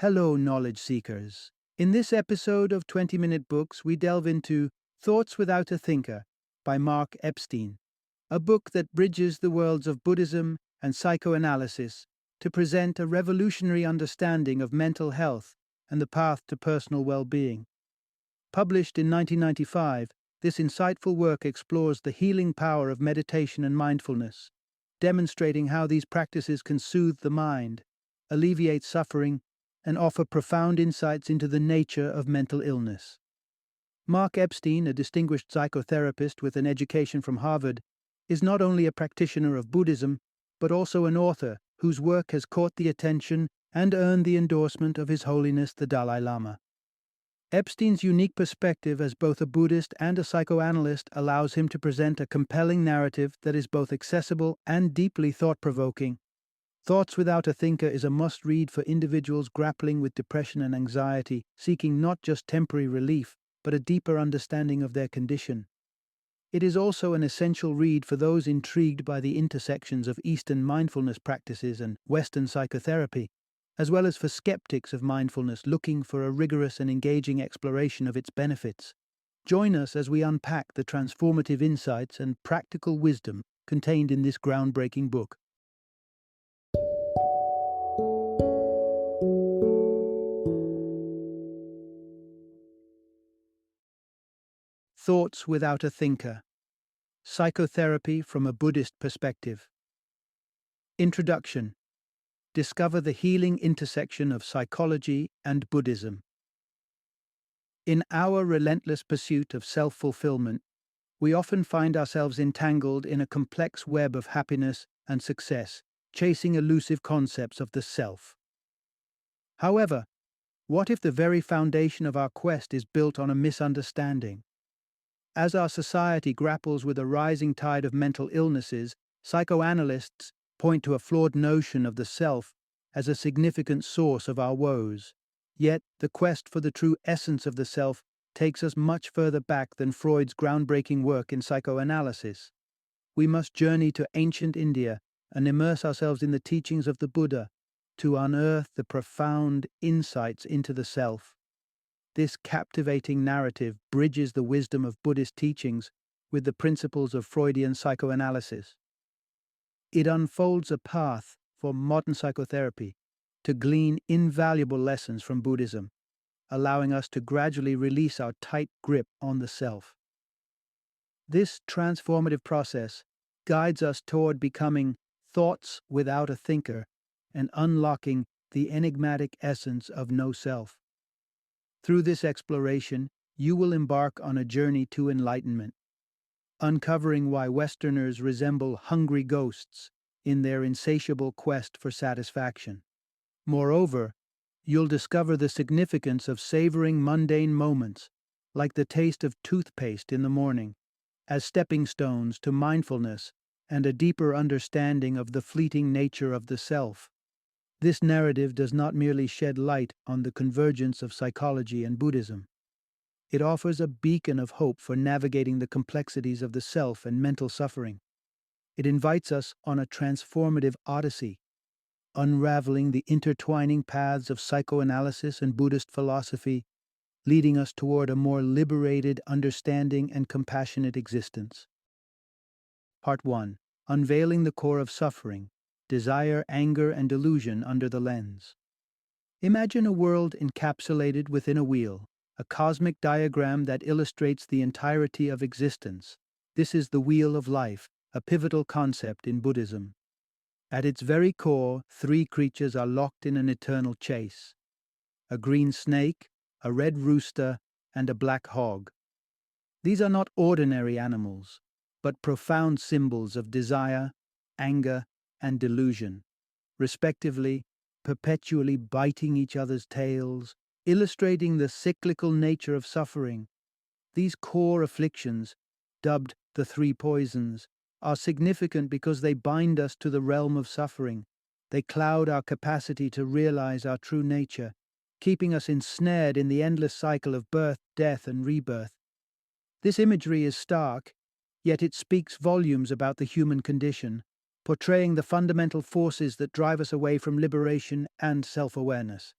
Hello, knowledge seekers. In this episode of 20-Minute Books, we delve into Thoughts Without a Thinker by Mark Epstein, a book that bridges the worlds of Buddhism and psychoanalysis to present a revolutionary understanding of mental health and the path to personal well-being. Published in 1995, this insightful work explores the healing power of meditation and mindfulness, demonstrating how these practices can soothe the mind, alleviate suffering, and offer profound insights into the nature of mental illness. Mark Epstein, a distinguished psychotherapist with an education from Harvard, is not only a practitioner of Buddhism, but also an author whose work has caught the attention and earned the endorsement of His Holiness the Dalai Lama. Epstein's unique perspective as both a Buddhist and a psychoanalyst allows him to present a compelling narrative that is both accessible and deeply thought-provoking. Thoughts Without a Thinker is a must-read for individuals grappling with depression and anxiety, seeking not just temporary relief, but a deeper understanding of their condition. It is also an essential read for those intrigued by the intersections of Eastern mindfulness practices and Western psychotherapy, as well as for skeptics of mindfulness looking for a rigorous and engaging exploration of its benefits. Join us as we unpack the transformative insights and practical wisdom contained in this groundbreaking book. Thoughts Without a Thinker. Psychotherapy from a Buddhist Perspective. Introduction. Discover the healing intersection of psychology and Buddhism. In our relentless pursuit of self-fulfillment, we often find ourselves entangled in a complex web of happiness and success, chasing elusive concepts of the self. However, what if the very foundation of our quest is built on a misunderstanding? As our society grapples with a rising tide of mental illnesses, psychoanalysts point to a flawed notion of the self as a significant source of our woes. Yet, the quest for the true essence of the self takes us much further back than Freud's groundbreaking work in psychoanalysis. We must journey to ancient India and immerse ourselves in the teachings of the Buddha to unearth the profound insights into the self. This captivating narrative bridges the wisdom of Buddhist teachings with the principles of Freudian psychoanalysis. It unfolds a path for modern psychotherapy to glean invaluable lessons from Buddhism, allowing us to gradually release our tight grip on the self. This transformative process guides us toward becoming thoughts without a thinker and unlocking the enigmatic essence of no self. Through this exploration, you will embark on a journey to enlightenment, uncovering why Westerners resemble hungry ghosts in their insatiable quest for satisfaction. Moreover, you'll discover the significance of savoring mundane moments, like the taste of toothpaste in the morning, as stepping stones to mindfulness and a deeper understanding of the fleeting nature of the self. This narrative does not merely shed light on the convergence of psychology and Buddhism. It offers a beacon of hope for navigating the complexities of the self and mental suffering. It invites us on a transformative odyssey, unraveling the intertwining paths of psychoanalysis and Buddhist philosophy, leading us toward a more liberated understanding and compassionate existence. Part 1. Unveiling the core of suffering. Desire, anger, and delusion under the lens. Imagine a world encapsulated within a wheel, a cosmic diagram that illustrates the entirety of existence. This is the wheel of life, a pivotal concept in Buddhism. At its very core, three creatures are locked in an eternal chase: a green snake, a red rooster, and a black hog. These are not ordinary animals, but profound symbols of desire, anger, and delusion, respectively, perpetually biting each other's tails, illustrating the cyclical nature of suffering. These core afflictions, dubbed the three poisons, are significant because they bind us to the realm of suffering. They cloud our capacity to realize our true nature, keeping us ensnared in the endless cycle of birth, death, and rebirth. This imagery is stark, yet it speaks volumes about the human condition, portraying the fundamental forces that drive us away from liberation and self-awareness.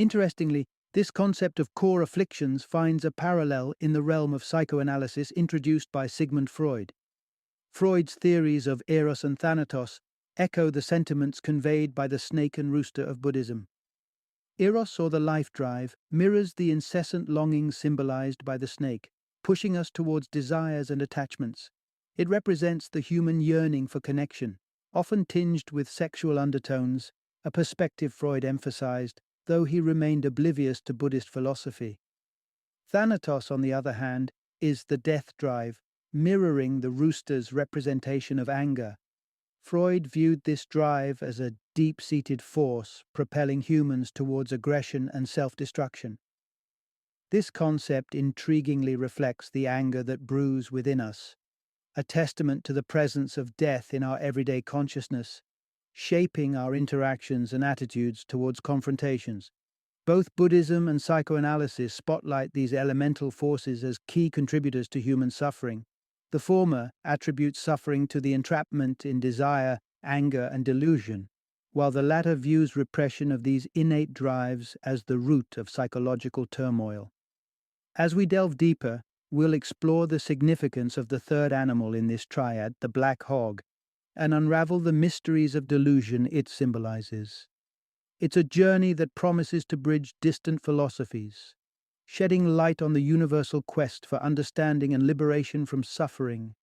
Interestingly, this concept of core afflictions finds a parallel in the realm of psychoanalysis introduced by Sigmund Freud. Freud's theories of Eros and Thanatos echo the sentiments conveyed by the snake and rooster of Buddhism. Eros, or the life drive, mirrors the incessant longing symbolized by the snake, pushing us towards desires and attachments. It represents the human yearning for connection, often tinged with sexual undertones, a perspective Freud emphasized, though he remained oblivious to Buddhist philosophy. Thanatos, on the other hand, is the death drive, mirroring the rooster's representation of anger. Freud viewed this drive as a deep-seated force propelling humans towards aggression and self-destruction. This concept intriguingly reflects the anger that brews within us, a testament to the presence of death in our everyday consciousness, shaping our interactions and attitudes towards confrontations. Both Buddhism and psychoanalysis spotlight these elemental forces as key contributors to human suffering. The former attributes suffering to the entrapment in desire, anger, and delusion, while the latter views repression of these innate drives as the root of psychological turmoil. As we delve deeper, we'll explore the significance of the third animal in this triad, the black hog, and unravel the mysteries of delusion it symbolizes. It's a journey that promises to bridge distant philosophies, shedding light on the universal quest for understanding and liberation from suffering.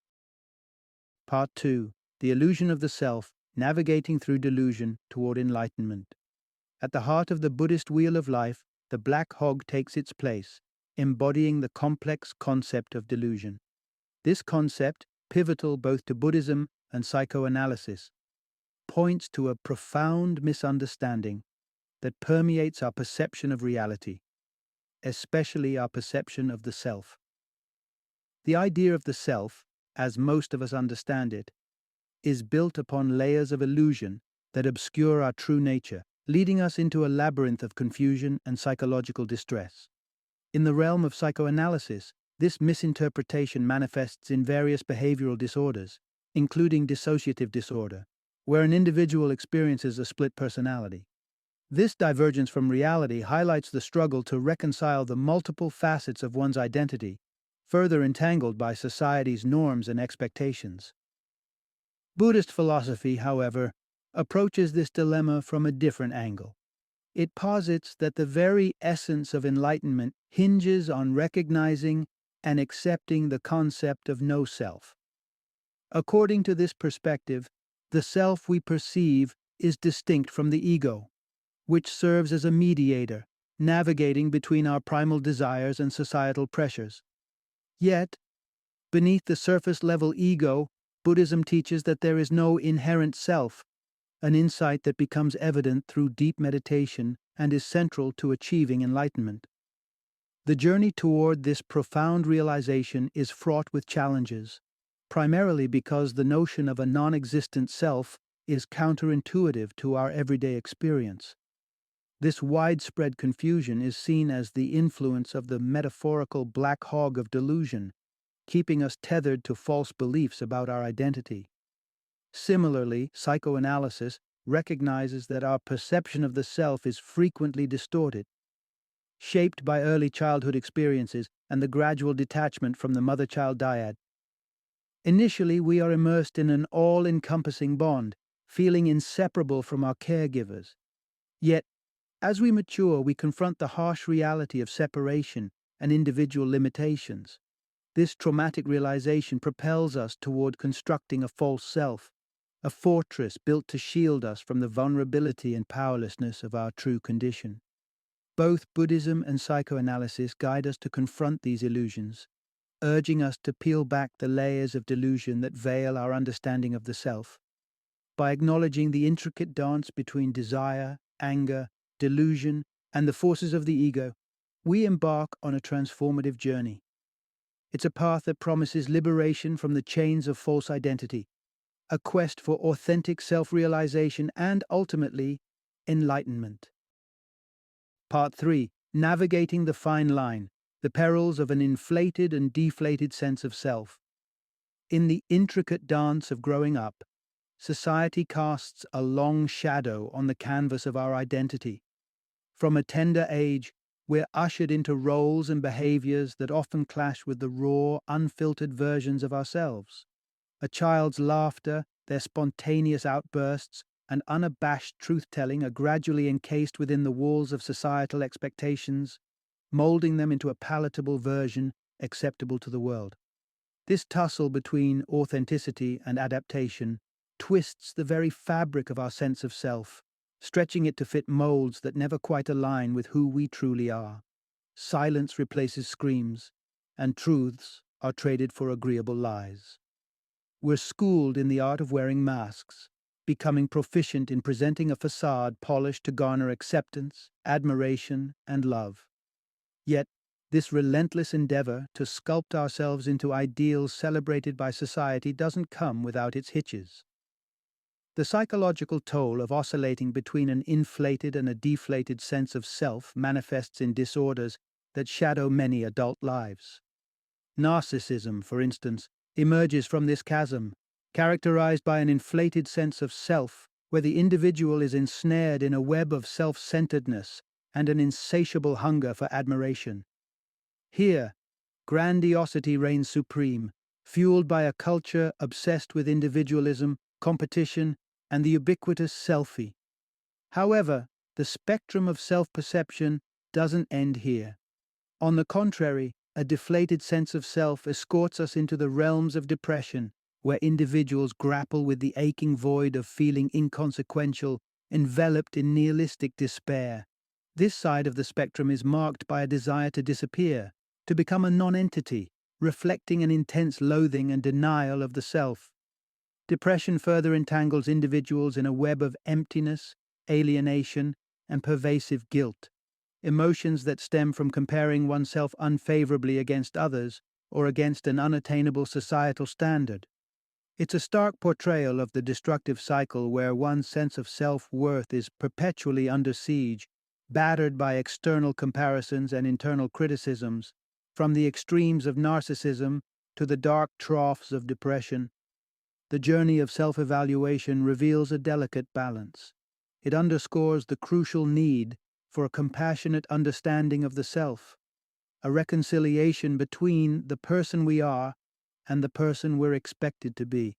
Part 2. The Illusion of the Self, Navigating Through Delusion Toward Enlightenment. At the heart of the Buddhist wheel of life, the black hog takes its place, embodying the complex concept of delusion. This concept, pivotal both to Buddhism and psychoanalysis, points to a profound misunderstanding that permeates our perception of reality, especially our perception of the self. The idea of the self, as most of us understand it, is built upon layers of illusion that obscure our true nature, leading us into a labyrinth of confusion and psychological distress. In the realm of psychoanalysis, this misinterpretation manifests in various behavioral disorders, including dissociative disorder, where an individual experiences a split personality. This divergence from reality highlights the struggle to reconcile the multiple facets of one's identity, further entangled by society's norms and expectations. Buddhist philosophy, however, approaches this dilemma from a different angle. It posits that the very essence of enlightenment hinges on recognizing and accepting the concept of no self. According to this perspective, the self we perceive is distinct from the ego, which serves as a mediator, navigating between our primal desires and societal pressures. Yet, beneath the surface-level ego, Buddhism teaches that there is no inherent self, an insight that becomes evident through deep meditation and is central to achieving enlightenment. The journey toward this profound realization is fraught with challenges, primarily because the notion of a non-existent self is counterintuitive to our everyday experience. This widespread confusion is seen as the influence of the metaphorical black hog of delusion, keeping us tethered to false beliefs about our identity. Similarly, psychoanalysis recognizes that our perception of the self is frequently distorted, shaped by early childhood experiences and the gradual detachment from the mother-child dyad. Initially, we are immersed in an all-encompassing bond, feeling inseparable from our caregivers. Yet, as we mature, we confront the harsh reality of separation and individual limitations. This traumatic realization propels us toward constructing a false self, a fortress built to shield us from the vulnerability and powerlessness of our true condition. Both Buddhism and psychoanalysis guide us to confront these illusions, urging us to peel back the layers of delusion that veil our understanding of the self. By acknowledging the intricate dance between desire, anger, delusion, and the forces of the ego, we embark on a transformative journey. It's a path that promises liberation from the chains of false identity, a quest for authentic self-realization and, ultimately, enlightenment. Part 3. Navigating the Fine Line, the Perils of an Inflated and Deflated Sense of Self. In the intricate dance of growing up, society casts a long shadow on the canvas of our identity. From a tender age, we're ushered into roles and behaviors that often clash with the raw, unfiltered versions of ourselves. A child's laughter, their spontaneous outbursts, and unabashed truth-telling are gradually encased within the walls of societal expectations, molding them into a palatable version acceptable to the world. This tussle between authenticity and adaptation twists the very fabric of our sense of self, stretching it to fit molds that never quite align with who we truly are. Silence replaces screams, and truths are traded for agreeable lies. We're schooled in the art of wearing masks, becoming proficient in presenting a facade polished to garner acceptance, admiration, and love. Yet, this relentless endeavor to sculpt ourselves into ideals celebrated by society doesn't come without its hitches. The psychological toll of oscillating between an inflated and a deflated sense of self manifests in disorders that shadow many adult lives. Narcissism, for instance, emerges from this chasm, characterized by an inflated sense of self, where the individual is ensnared in a web of self-centeredness and an insatiable hunger for admiration. Here, grandiosity reigns supreme, fueled by a culture obsessed with individualism, competition, and the ubiquitous selfie. However, the spectrum of self-perception doesn't end here. On the contrary, a deflated sense of self escorts us into the realms of depression, where individuals grapple with the aching void of feeling inconsequential, enveloped in nihilistic despair. This side of the spectrum is marked by a desire to disappear, to become a nonentity, reflecting an intense loathing and denial of the self. Depression further entangles individuals in a web of emptiness, alienation, and pervasive guilt, emotions that stem from comparing oneself unfavorably against others or against an unattainable societal standard. It's a stark portrayal of the destructive cycle where one's sense of self-worth is perpetually under siege, battered by external comparisons and internal criticisms, from the extremes of narcissism to the dark troughs of depression. The journey of self-evaluation reveals a delicate balance. It underscores the crucial need for a compassionate understanding of the self, a reconciliation between the person we are and the person we're expected to be.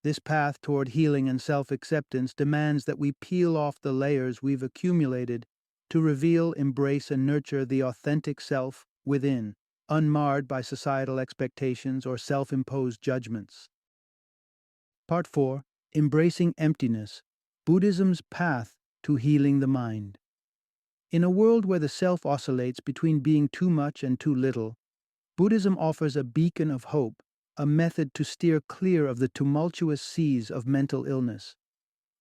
This path toward healing and self-acceptance demands that we peel off the layers we've accumulated to reveal, embrace, and nurture the authentic self within, unmarred by societal expectations or self-imposed judgments. Part 4. Embracing Emptiness, Buddhism's Path to Healing the Mind. In a world where the self oscillates between being too much and too little, Buddhism offers a beacon of hope, a method to steer clear of the tumultuous seas of mental illness.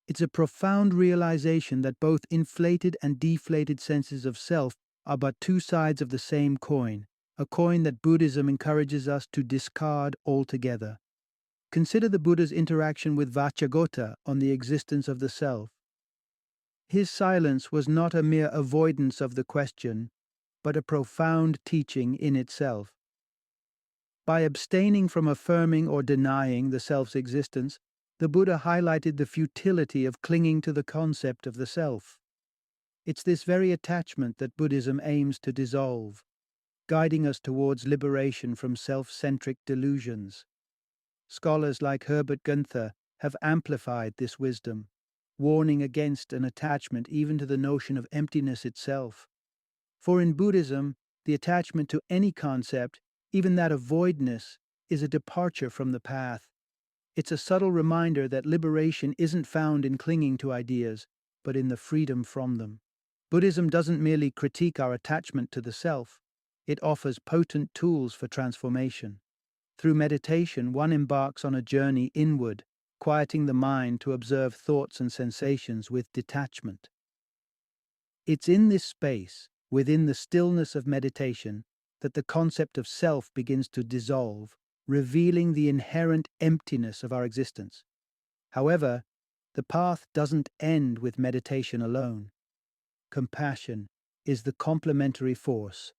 It's a profound realization that both inflated and deflated senses of self are but two sides of the same coin, a coin that Buddhism encourages us to discard altogether. Consider the Buddha's interaction with Vacchagotta on the existence of the self. His silence was not a mere avoidance of the question, but a profound teaching in itself. By abstaining from affirming or denying the self's existence, the Buddha highlighted the futility of clinging to the concept of the self. It's this very attachment that Buddhism aims to dissolve, guiding us towards liberation from self-centric delusions. Scholars like Herbert Gunther have amplified this wisdom, warning against an attachment even to the notion of emptiness itself. For in Buddhism, the attachment to any concept, even that of voidness, is a departure from the path. It's a subtle reminder that liberation isn't found in clinging to ideas, but in the freedom from them. Buddhism doesn't merely critique our attachment to the self, it offers potent tools for transformation. Through meditation, one embarks on a journey inward, quieting the mind to observe thoughts and sensations with detachment. It's in this space, within the stillness of meditation, that the concept of self begins to dissolve, revealing the inherent emptiness of our existence. However, the path doesn't end with meditation alone. Compassion is the complementary force,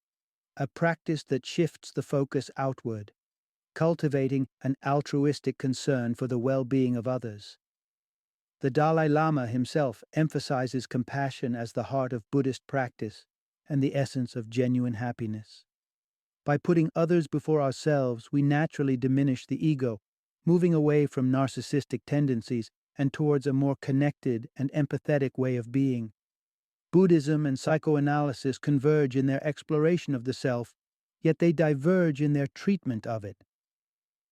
a practice that shifts the focus outward, cultivating an altruistic concern for the well-being of others. The Dalai Lama himself emphasizes compassion as the heart of Buddhist practice and the essence of genuine happiness. By putting others before ourselves, we naturally diminish the ego, moving away from narcissistic tendencies and towards a more connected and empathetic way of being. Buddhism and psychoanalysis converge in their exploration of the self, yet they diverge in their treatment of it.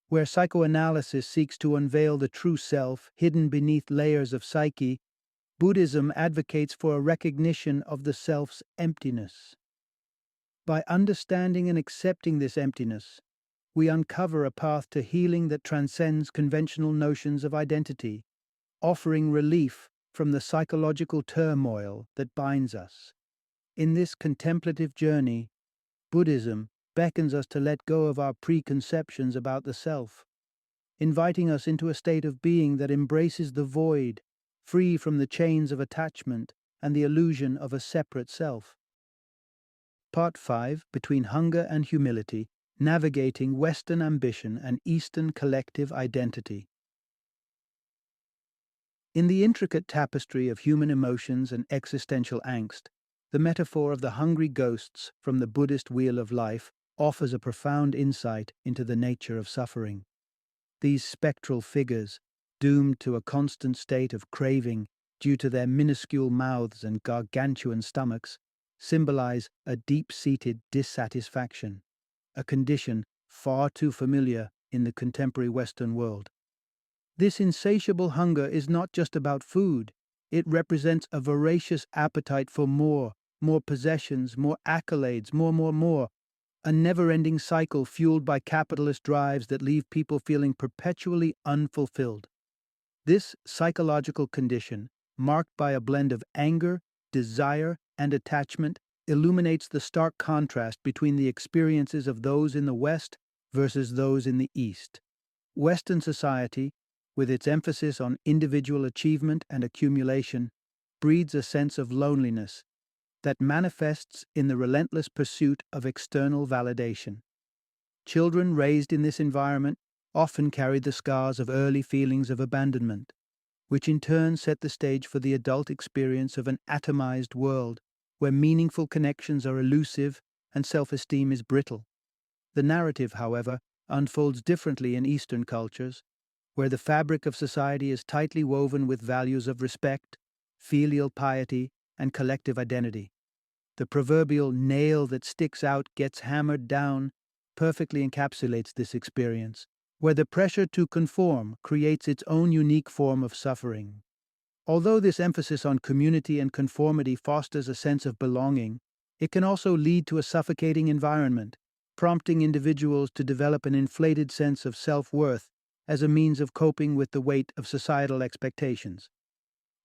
Where psychoanalysis seeks to unveil the true self hidden beneath layers of psyche, Buddhism advocates for a recognition of the self's emptiness. By understanding and accepting this emptiness, we uncover a path to healing that transcends conventional notions of identity, offering relief from the psychological turmoil that binds us. In this contemplative journey, Buddhism beckons us to let go of our preconceptions about the self, inviting us into a state of being that embraces the void, free from the chains of attachment and the illusion of a separate self. Part 5, Between Hunger and Humility, Navigating Western Ambition and Eastern Collective Identity. In the intricate tapestry of human emotions and existential angst, the metaphor of the hungry ghosts from the Buddhist Wheel of Life offers a profound insight into the nature of suffering. These spectral figures, doomed to a constant state of craving due to their minuscule mouths and gargantuan stomachs, symbolize a deep-seated dissatisfaction, a condition far too familiar in the contemporary Western world. This insatiable hunger is not just about food. It represents a voracious appetite for more possessions, more accolades, more, a never-ending cycle fueled by capitalist drives that leave people feeling perpetually unfulfilled. This psychological condition, marked by a blend of anger, desire, and attachment, illuminates the stark contrast between the experiences of those in the West versus those in the East. Western society, with its emphasis on individual achievement and accumulation, breeds a sense of loneliness that manifests in the relentless pursuit of external validation. Children raised in this environment often carry the scars of early feelings of abandonment, which in turn set the stage for the adult experience of an atomized world where meaningful connections are elusive and self-esteem is brittle. The narrative, however, unfolds differently in Eastern cultures, where the fabric of society is tightly woven with values of respect, filial piety, and collective identity. The proverbial nail that sticks out gets hammered down perfectly encapsulates this experience, where the pressure to conform creates its own unique form of suffering. Although this emphasis on community and conformity fosters a sense of belonging, it can also lead to a suffocating environment, prompting individuals to develop an inflated sense of self-worth as a means of coping with the weight of societal expectations.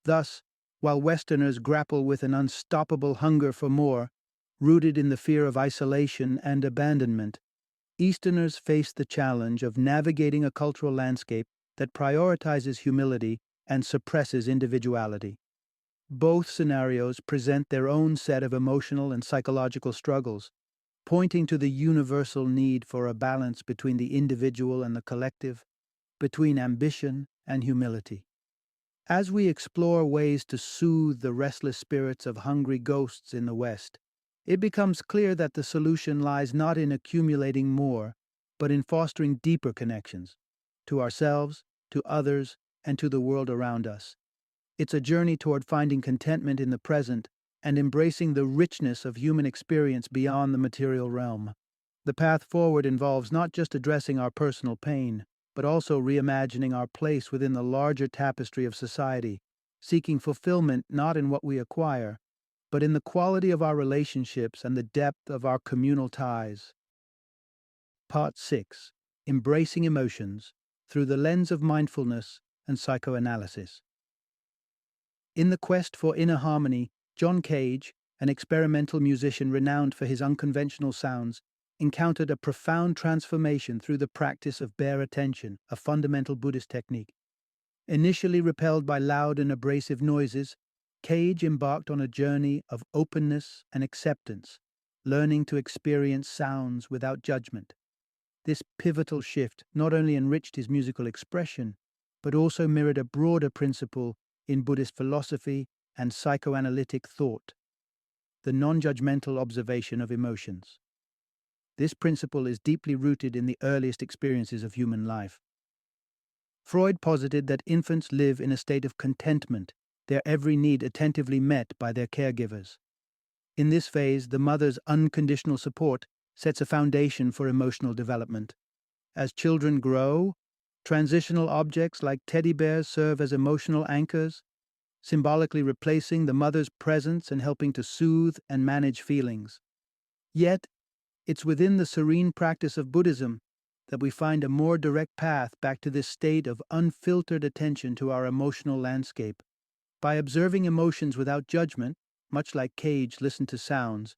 Thus, while Westerners grapple with an unstoppable hunger for more, rooted in the fear of isolation and abandonment, Easterners face the challenge of navigating a cultural landscape that prioritizes humility and suppresses individuality. Both scenarios present their own set of emotional and psychological struggles, pointing to the universal need for a balance between the individual and the collective, between ambition and humility. As we explore ways to soothe the restless spirits of hungry ghosts in the West, it becomes clear that the solution lies not in accumulating more, but in fostering deeper connections to ourselves, to others, and to the world around us. It's a journey toward finding contentment in the present and embracing the richness of human experience beyond the material realm. The path forward involves not just addressing our personal pain, but also reimagining our place within the larger tapestry of society, seeking fulfillment not in what we acquire, but in the quality of our relationships and the depth of our communal ties. Part 6. Embracing Emotions Through the Lens of Mindfulness and Psychoanalysis. In the quest for inner harmony, John Cage, an experimental musician renowned for his unconventional sounds, encountered a profound transformation through the practice of bare attention, a fundamental Buddhist technique. Initially repelled by loud and abrasive noises, Cage embarked on a journey of openness and acceptance, learning to experience sounds without judgment. This pivotal shift not only enriched his musical expression, but also mirrored a broader principle in Buddhist philosophy and psychoanalytic thought, the non-judgmental observation of emotions. This principle is deeply rooted in the earliest experiences of human life. Freud posited that infants live in a state of contentment, their every need attentively met by their caregivers. In this phase, the mother's unconditional support sets a foundation for emotional development. As children grow, transitional objects like teddy bears serve as emotional anchors, symbolically replacing the mother's presence and helping to soothe and manage feelings. Yet, it's within the serene practice of Buddhism that we find a more direct path back to this state of unfiltered attention to our emotional landscape. By observing emotions without judgment, much like Cage listened to sounds,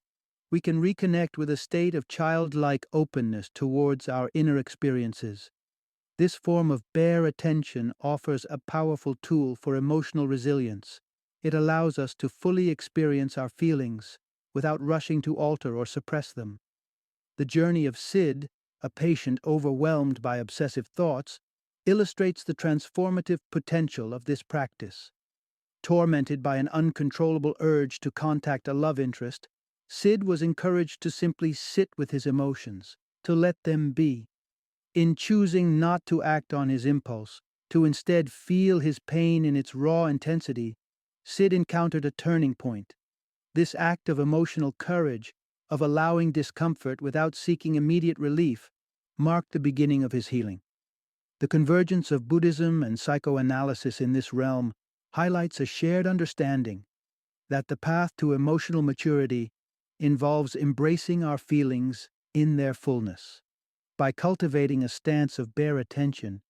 we can reconnect with a state of childlike openness towards our inner experiences. This form of bare attention offers a powerful tool for emotional resilience. It allows us to fully experience our feelings without rushing to alter or suppress them. The journey of Sid, a patient overwhelmed by obsessive thoughts, illustrates the transformative potential of this practice. Tormented by an uncontrollable urge to contact a love interest, Sid was encouraged to simply sit with his emotions, to let them be. In choosing not to act on his impulse, to instead feel his pain in its raw intensity, Sid encountered a turning point. This act of emotional courage, of allowing discomfort without seeking immediate relief, marked the beginning of his healing. The convergence of Buddhism and psychoanalysis in this realm highlights a shared understanding that the path to emotional maturity involves embracing our feelings in their fullness. By cultivating a stance of bare attention,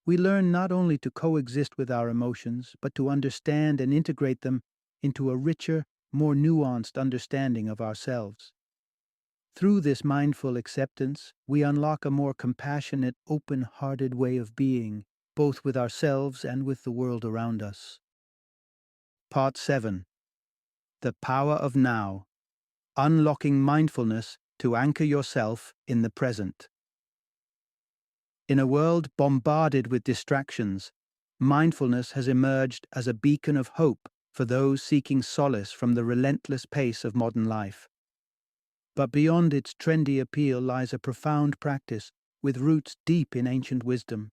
we learn not only to coexist with our emotions, but to understand and integrate them into a richer, more nuanced understanding of ourselves. Through this mindful acceptance, we unlock a more compassionate, open-hearted way of being, both with ourselves and with the world around us. Part 7. The Power of Now. Unlocking Mindfulness to Anchor Yourself in the Present. In a world bombarded with distractions, mindfulness has emerged as a beacon of hope for those seeking solace from the relentless pace of modern life. But beyond its trendy appeal lies a profound practice with roots deep in ancient wisdom.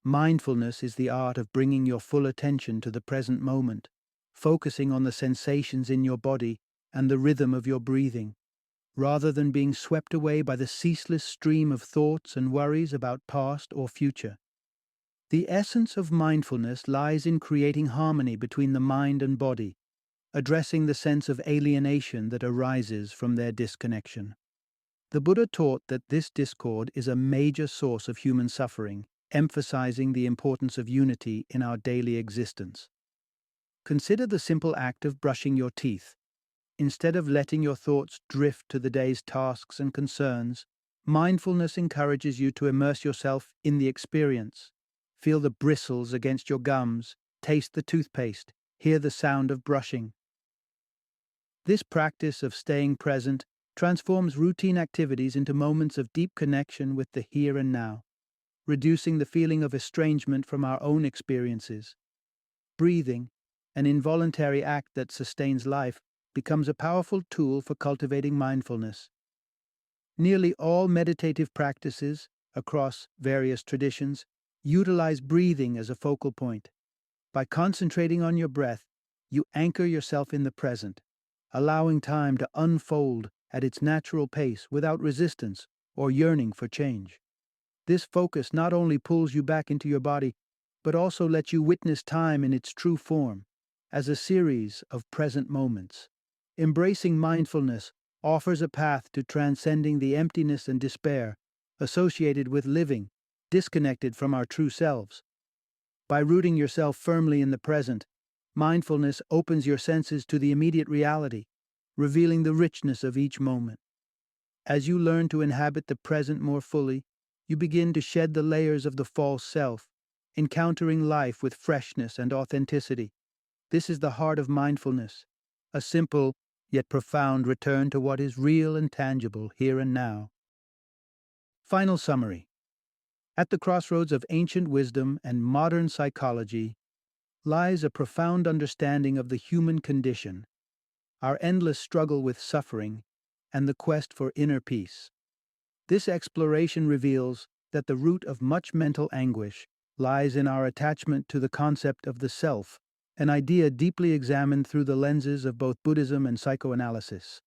Mindfulness is the art of bringing your full attention to the present moment, focusing on the sensations in your body and the rhythm of your breathing, rather than being swept away by the ceaseless stream of thoughts and worries about past or future. The essence of mindfulness lies in creating harmony between the mind and body, addressing the sense of alienation that arises from their disconnection. The Buddha taught that this discord is a major source of human suffering, emphasizing the importance of unity in our daily existence. Consider the simple act of brushing your teeth. Instead of letting your thoughts drift to the day's tasks and concerns, mindfulness encourages you to immerse yourself in the experience. Feel the bristles against your gums, taste the toothpaste, hear the sound of brushing. This practice of staying present transforms routine activities into moments of deep connection with the here and now, reducing the feeling of estrangement from our own experiences. Breathing, an involuntary act that sustains life, becomes a powerful tool for cultivating mindfulness. Nearly all meditative practices, across various traditions, utilize breathing as a focal point. By concentrating on your breath, you anchor yourself in the present, allowing time to unfold at its natural pace without resistance or yearning for change. This focus not only pulls you back into your body, but also lets you witness time in its true form, as a series of present moments. Embracing mindfulness offers a path to transcending the emptiness and despair associated with living disconnected from our true selves. By rooting yourself firmly in the present, mindfulness opens your senses to the immediate reality, revealing the richness of each moment. As you learn to inhabit the present more fully, you begin to shed the layers of the false self, encountering life with freshness and authenticity. This is the heart of mindfulness, a simple yet profound return to what is real and tangible here and now. Final summary. At the crossroads of ancient wisdom and modern psychology, lies a profound understanding of the human condition, our endless struggle with suffering, and the quest for inner peace. This exploration reveals that the root of much mental anguish lies in our attachment to the concept of the self, an idea deeply examined through the lenses of both Buddhism and psychoanalysis.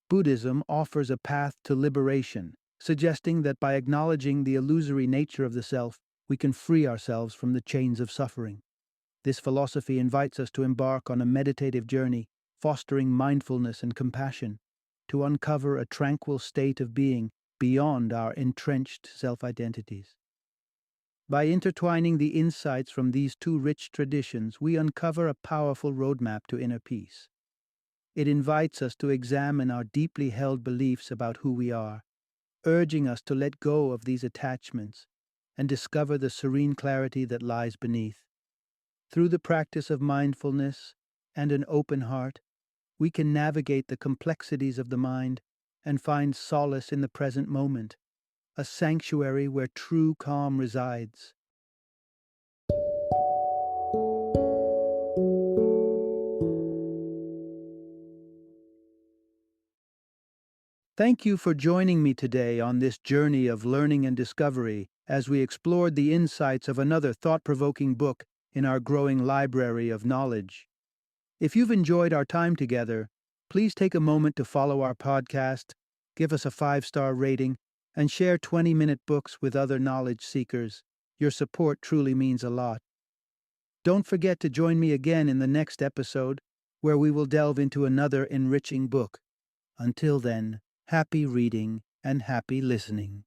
Buddhism offers a path to liberation, suggesting that by acknowledging the illusory nature of the self, we can free ourselves from the chains of suffering. This philosophy invites us to embark on a meditative journey, fostering mindfulness and compassion, to uncover a tranquil state of being beyond our entrenched self-identities. By intertwining the insights from these two rich traditions, we uncover a powerful roadmap to inner peace. It invites us to examine our deeply held beliefs about who we are, urging us to let go of these attachments and discover the serene clarity that lies beneath. Through the practice of mindfulness and an open heart, we can navigate the complexities of the mind and find solace in the present moment, a sanctuary where true calm resides. Thank you for joining me today on this journey of learning and discovery as we explored the insights of another thought-provoking book in our growing library of knowledge. If you've enjoyed our time together, please take a moment to follow our podcast, give us a 5-star rating, and share 20-minute books with other knowledge seekers. Your support truly means a lot. Don't forget to join me again in the next episode, where we will delve into another enriching book. Until then, happy reading and happy listening.